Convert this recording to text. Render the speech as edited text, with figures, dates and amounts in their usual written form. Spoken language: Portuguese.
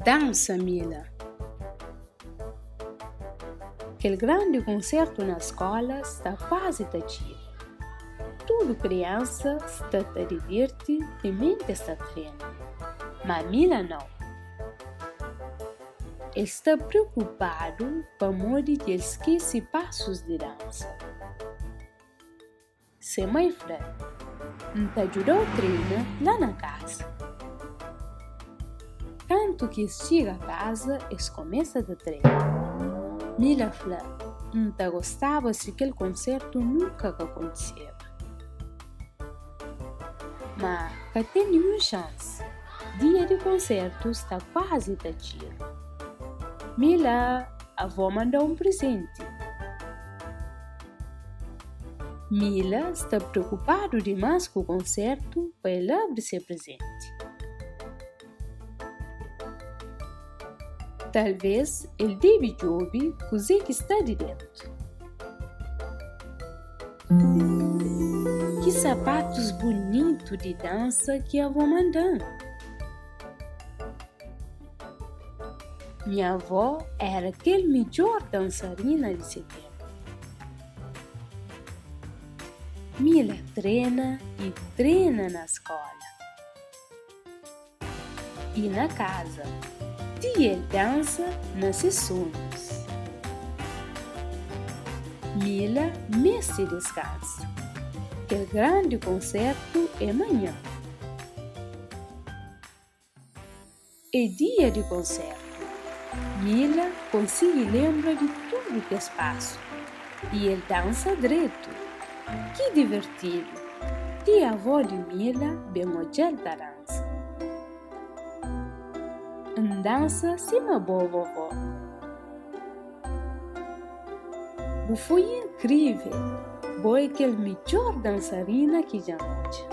Dança, Mila. Aquele grande concerto na escola está quase tativo. Tudo criança está a divertir e mente está treinando. Mas Mila não. Está preocupado para modo de esquecer passos de dança. Se mãe Fran te ajudou a treinar lá na casa. Tanto que chega a casa e começa a treinar. Mila Fran não gostava se aquele concerto nunca aconteceu. Mas não tem nenhuma chance. Dia de concerto está quase tativo. Mila, a avó mandou presente. Mila está preocupado demais com o concerto para ele abrir seu presente. Talvez ele deve ouvir coisa que está de dentro. Que sapatos bonitos de dança que a avó mandou. Minha avó era aquele melhor dançarina de seu tempo. Mila treina e treina na escola. E na casa. Dia dança nas sessões. Mila se descansa. O grande concerto é amanhã. É dia de concerto. Mila consegue lembrar de tudo que se passa. E ele dança direito. Que divertido! E a avó de Mila bem modelo da dança. Dança se uma boa vovó. Foi incrível. Boa é aquele melhor dançarina que já noite.